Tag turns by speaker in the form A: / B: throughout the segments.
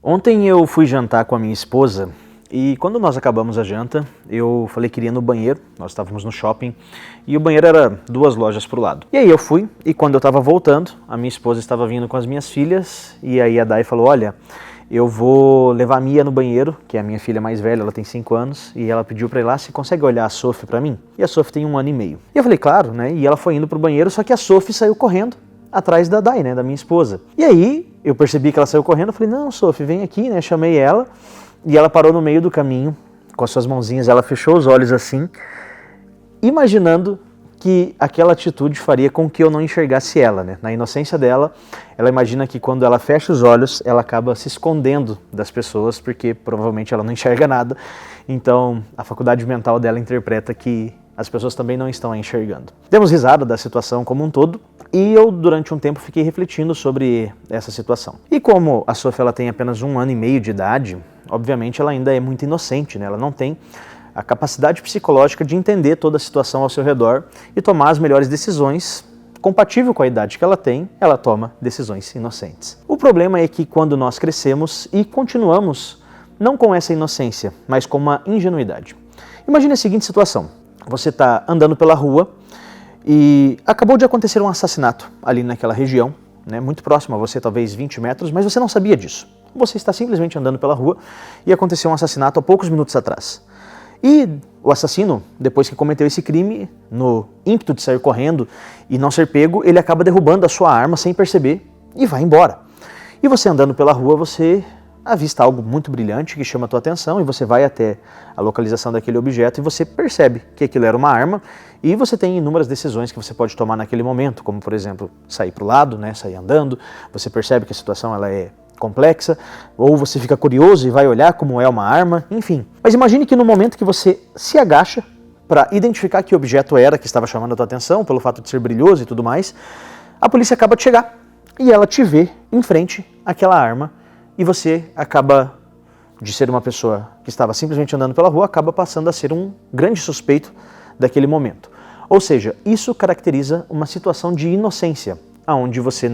A: Ontem eu fui jantar com a minha esposa e quando nós acabamos a janta, eu falei que iria no banheiro, nós estávamos no shopping e o banheiro era 2 lojas pro lado. E aí eu fui e quando eu estava voltando, a minha esposa estava vindo com as minhas filhas e aí a Dai falou, olha, eu vou levar a Mia no banheiro, que é a minha filha mais velha, ela tem 5 anos, e ela pediu pra ir lá, você consegue olhar a Sophie pra mim? E a Sophie tem 1 ano e meio. E eu falei, claro, né, e ela foi indo pro banheiro, só que a Sophie saiu correndo atrás da Dai, né, da minha esposa. E aí, eu percebi que ela saiu correndo, eu falei, não, Sophie, vem aqui, né, chamei ela, e ela parou no meio do caminho, com as suas mãozinhas, ela fechou os olhos assim, imaginando que aquela atitude faria com que eu não enxergasse ela, né? Na inocência dela, ela imagina que quando ela fecha os olhos, ela acaba se escondendo das pessoas, porque provavelmente ela não enxerga nada, então a faculdade mental dela interpreta que as pessoas também não estão a enxergando. Demos risada da situação como um todo, e eu durante um tempo fiquei refletindo sobre essa situação. E como a Sophie ela tem apenas 1 ano e meio de idade, obviamente ela ainda é muito inocente, né? Ela não tem a capacidade psicológica de entender toda a situação ao seu redor e tomar as melhores decisões. Compatível com a idade que ela tem, ela toma decisões inocentes. O problema é que quando nós crescemos e continuamos, não com essa inocência, mas com uma ingenuidade. Imagine a seguinte situação, você está andando pela rua e acabou de acontecer um assassinato ali naquela região, né, muito próximo a você, talvez 20 metros, mas você não sabia disso. Você está simplesmente andando pela rua e aconteceu um assassinato há poucos minutos atrás. E o assassino, depois que cometeu esse crime, no ímpeto de sair correndo e não ser pego, ele acaba derrubando a sua arma sem perceber e vai embora. E você andando pela rua, você avista algo muito brilhante que chama a tua atenção e você vai até a localização daquele objeto e você percebe que aquilo era uma arma e você tem inúmeras decisões que você pode tomar naquele momento, como por exemplo, sair para o lado, né, sair andando, você percebe que a situação ela é complexa, ou você fica curioso e vai olhar como é uma arma, enfim. Mas imagine que no momento que você se agacha para identificar que objeto era que estava chamando a tua atenção, pelo fato de ser brilhoso e tudo mais, a polícia acaba de chegar e ela te vê em frente àquela arma e você acaba de ser uma pessoa que estava simplesmente andando pela rua, acaba passando a ser um grande suspeito daquele momento. Ou seja, isso caracteriza uma situação de inocência, onde você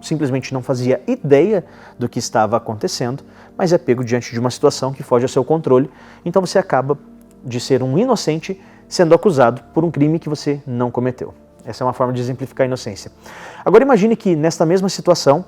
A: simplesmente não fazia ideia do que estava acontecendo, mas é pego diante de uma situação que foge ao seu controle, então você acaba de ser um inocente sendo acusado por um crime que você não cometeu. Essa é uma forma de exemplificar a inocência. Agora imagine que nesta mesma situação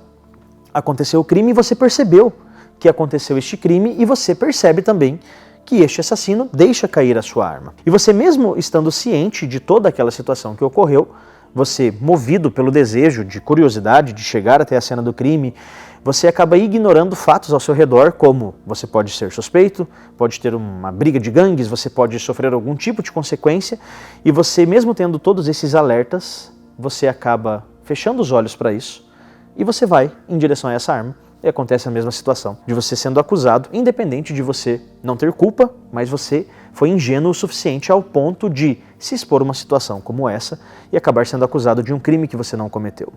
A: aconteceu o crime e você percebeu que aconteceu este crime e você percebe também que este assassino deixa cair a sua arma. E você mesmo estando ciente de toda aquela situação que ocorreu, você, movido pelo desejo de curiosidade de chegar até a cena do crime, você acaba ignorando fatos ao seu redor, como você pode ser suspeito, pode ter uma briga de gangues, você pode sofrer algum tipo de consequência, e você, mesmo tendo todos esses alertas, você acaba fechando os olhos para isso, e você vai em direção a essa arma, e acontece a mesma situação, de você sendo acusado, independente de você não ter culpa, mas você foi ingênuo o suficiente ao ponto de se expor a uma situação como essa e acabar sendo acusado de um crime que você não cometeu.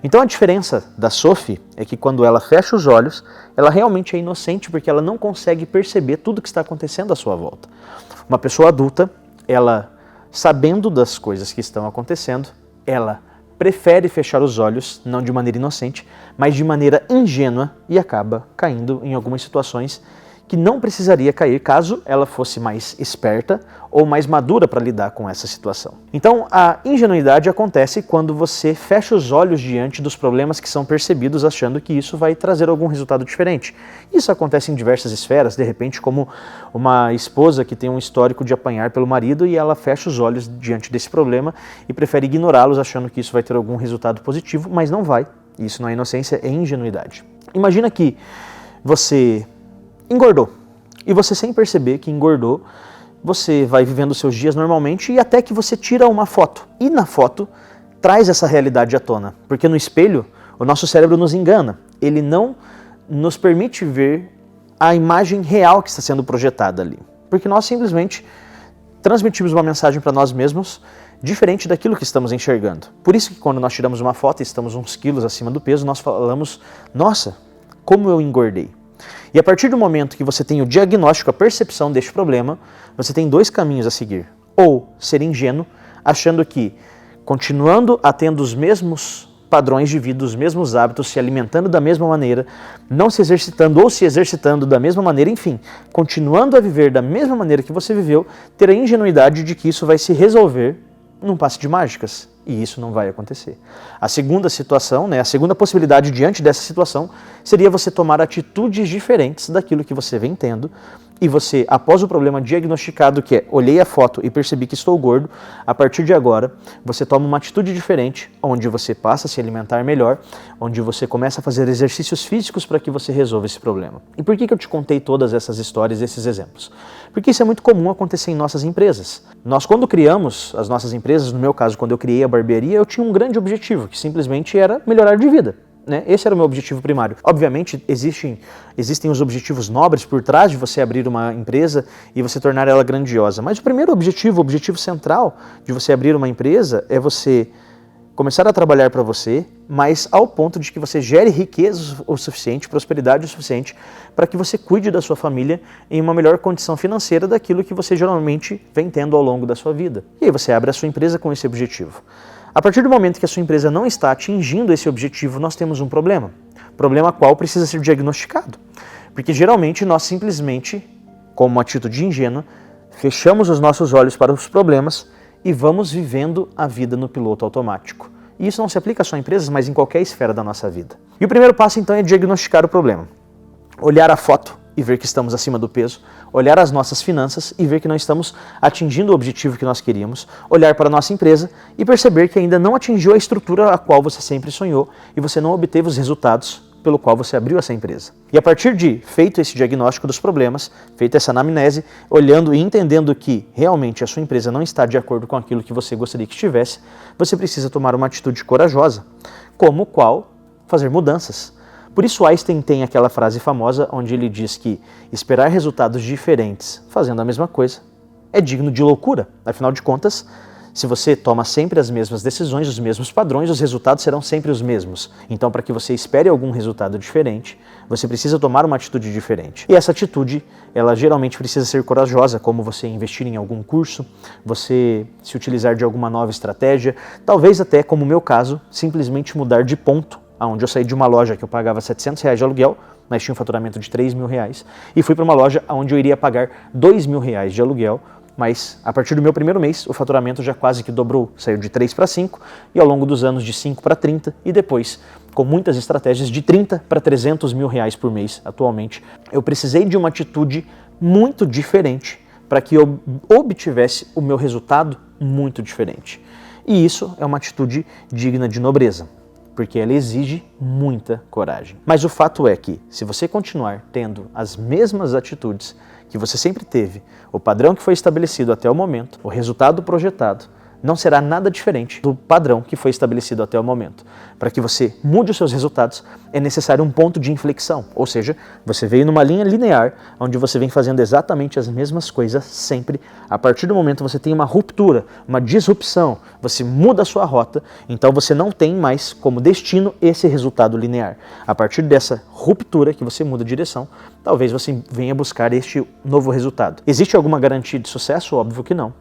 A: Então a diferença da Sophie é que quando ela fecha os olhos, ela realmente é inocente porque ela não consegue perceber tudo o que está acontecendo à sua volta. Uma pessoa adulta, ela sabendo das coisas que estão acontecendo, ela prefere fechar os olhos, não de maneira inocente, mas de maneira ingênua e acaba caindo em algumas situações que não precisaria cair caso ela fosse mais esperta ou mais madura para lidar com essa situação. Então, a ingenuidade acontece quando você fecha os olhos diante dos problemas que são percebidos achando que isso vai trazer algum resultado diferente. Isso acontece em diversas esferas, de repente como uma esposa que tem um histórico de apanhar pelo marido e ela fecha os olhos diante desse problema e prefere ignorá-los achando que isso vai ter algum resultado positivo, mas não vai. Isso não é inocência, é ingenuidade. Imagina que você engordou. E você sem perceber que engordou, você vai vivendo os seus dias normalmente e até que você tira uma foto. E na foto traz essa realidade à tona. Porque no espelho, o nosso cérebro nos engana. Ele não nos permite ver a imagem real que está sendo projetada ali. Porque nós simplesmente transmitimos uma mensagem para nós mesmos diferente daquilo que estamos enxergando. Por isso que quando nós tiramos uma foto e estamos uns quilos acima do peso, nós falamos, nossa, como eu engordei. E a partir do momento que você tem o diagnóstico, a percepção deste problema, você tem 2 caminhos a seguir. Ou ser ingênuo, achando que, continuando a tendo os mesmos padrões de vida, os mesmos hábitos, se alimentando da mesma maneira, não se exercitando ou se exercitando da mesma maneira, enfim, continuando a viver da mesma maneira que você viveu, ter a ingenuidade de que isso vai se resolver num passe de mágicas. E isso não vai acontecer. A segunda situação, a segunda possibilidade diante dessa situação, seria você tomar atitudes diferentes daquilo que você vem tendo, e você, após o problema diagnosticado, que é olhei a foto e percebi que estou gordo, a partir de agora, você toma uma atitude diferente, onde você passa a se alimentar melhor, onde você começa a fazer exercícios físicos para que você resolva esse problema. E por que eu te contei todas essas histórias, esses exemplos? Porque isso é muito comum acontecer em nossas empresas. Nós, quando criamos as nossas empresas, no meu caso, quando eu criei a barbearia, eu tinha um grande objetivo, que simplesmente era melhorar de vida. Esse era o meu objetivo primário. Obviamente, existem os objetivos nobres por trás de você abrir uma empresa e você tornar ela grandiosa. Mas o primeiro objetivo, o objetivo central de você abrir uma empresa é você começar a trabalhar para você, mas ao ponto de que você gere riqueza o suficiente, prosperidade o suficiente, para que você cuide da sua família em uma melhor condição financeira daquilo que você geralmente vem tendo ao longo da sua vida. E aí você abre a sua empresa com esse objetivo. A partir do momento que a sua empresa não está atingindo esse objetivo, nós temos um problema. Problema qual precisa ser diagnosticado. Porque geralmente nós simplesmente, como uma atitude ingênua, fechamos os nossos olhos para os problemas e vamos vivendo a vida no piloto automático. E isso não se aplica só a empresas, mas em qualquer esfera da nossa vida. E o primeiro passo então é diagnosticar o problema. Olhar a foto e ver que estamos acima do peso, olhar as nossas finanças e ver que não estamos atingindo o objetivo que nós queríamos, olhar para a nossa empresa e perceber que ainda não atingiu a estrutura a qual você sempre sonhou e você não obteve os resultados pelo qual você abriu essa empresa. E a partir de feito esse diagnóstico dos problemas, feita essa anamnese, olhando e entendendo que realmente a sua empresa não está de acordo com aquilo que você gostaria que estivesse, você precisa tomar uma atitude corajosa, como qual fazer mudanças. Por isso Einstein tem aquela frase famosa onde ele diz que esperar resultados diferentes fazendo a mesma coisa é digno de loucura. Afinal de contas, se você toma sempre as mesmas decisões, os mesmos padrões, os resultados serão sempre os mesmos. Então, para que você espere algum resultado diferente, você precisa tomar uma atitude diferente. E essa atitude, ela geralmente precisa ser corajosa, como você investir em algum curso, você se utilizar de alguma nova estratégia, talvez até, como o meu caso, simplesmente mudar de ponto, onde eu saí de uma loja que eu pagava R$700 de aluguel, mas tinha um faturamento de R$3.000, e fui para uma loja onde eu iria pagar R$2.000 de aluguel, mas a partir do meu primeiro mês o faturamento já quase que dobrou, saiu de 3 para 5 e ao longo dos anos de 5 para 30 e depois, com muitas estratégias, de 30 para R$300.000 por mês atualmente. Eu precisei de uma atitude muito diferente para que eu obtivesse o meu resultado muito diferente. E isso é uma atitude digna de nobreza, porque ela exige muita coragem. Mas o fato é que, se você continuar tendo as mesmas atitudes que você sempre teve, o padrão que foi estabelecido até o momento, o resultado projetado, não será nada diferente do padrão que foi estabelecido até o momento. Para que você mude os seus resultados, é necessário um ponto de inflexão, ou seja, você veio numa linha linear, onde você vem fazendo exatamente as mesmas coisas sempre. A partir do momento você tem uma ruptura, uma disrupção, você muda a sua rota, então você não tem mais como destino esse resultado linear. A partir dessa ruptura que você muda a direção, talvez você venha buscar este novo resultado. Existe alguma garantia de sucesso? Óbvio que não.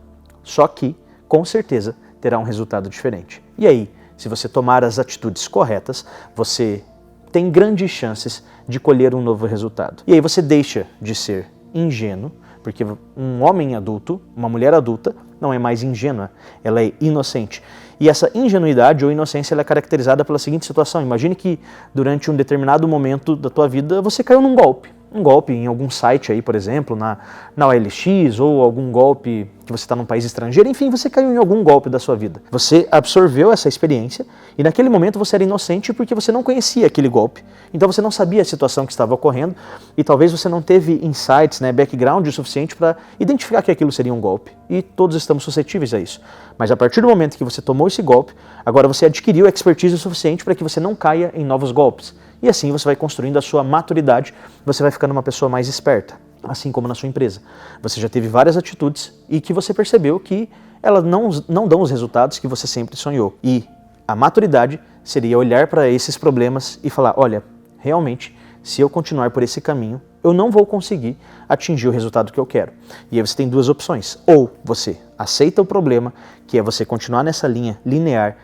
A: Só que, com certeza, terá um resultado diferente. E aí, se você tomar as atitudes corretas, você tem grandes chances de colher um novo resultado. E aí você deixa de ser ingênuo, porque um homem adulto, uma mulher adulta, não é mais ingênua, ela é inocente. E essa ingenuidade ou inocência ela é caracterizada pela seguinte situação: imagine que durante um determinado momento da tua vida você caiu num golpe. Um golpe em algum site aí, por exemplo, na OLX, ou algum golpe que você está num país estrangeiro, enfim, você caiu em algum golpe da sua vida. Você absorveu essa experiência e naquele momento você era inocente porque você não conhecia aquele golpe. Então você não sabia a situação que estava ocorrendo e talvez você não teve insights, background o suficiente para identificar que aquilo seria um golpe. E todos estamos suscetíveis a isso. Mas a partir do momento que você tomou esse golpe, agora você adquiriu expertise o suficiente para que você não caia em novos golpes. E assim você vai construindo a sua maturidade, você vai ficando uma pessoa mais esperta, assim como na sua empresa. Você já teve várias atitudes e que você percebeu que elas não dão os resultados que você sempre sonhou. E a maturidade seria olhar para esses problemas e falar, olha, realmente, se eu continuar por esse caminho, eu não vou conseguir atingir o resultado que eu quero. E aí você tem duas opções. Ou você aceita o problema, que é você continuar nessa linha linear,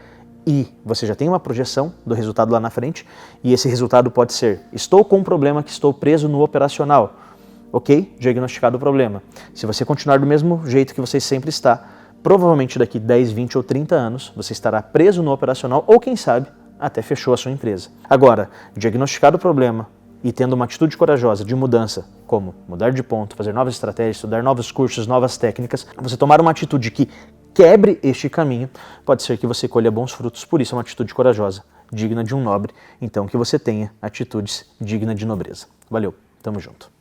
A: e você já tem uma projeção do resultado lá na frente, e esse resultado pode ser: estou com um problema que estou preso no operacional. Ok? Diagnosticado o problema. Se você continuar do mesmo jeito que você sempre está, provavelmente daqui 10, 20 ou 30 anos você estará preso no operacional ou, quem sabe, até fechou a sua empresa. Agora, diagnosticado o problema e tendo uma atitude corajosa de mudança, como mudar de ponto, fazer novas estratégias, estudar novos cursos, novas técnicas, você tomar uma atitude que quebre este caminho, pode ser que você colha bons frutos. Por isso é uma atitude corajosa, digna de um nobre. Então que você tenha atitudes dignas de nobreza. Valeu, tamo junto.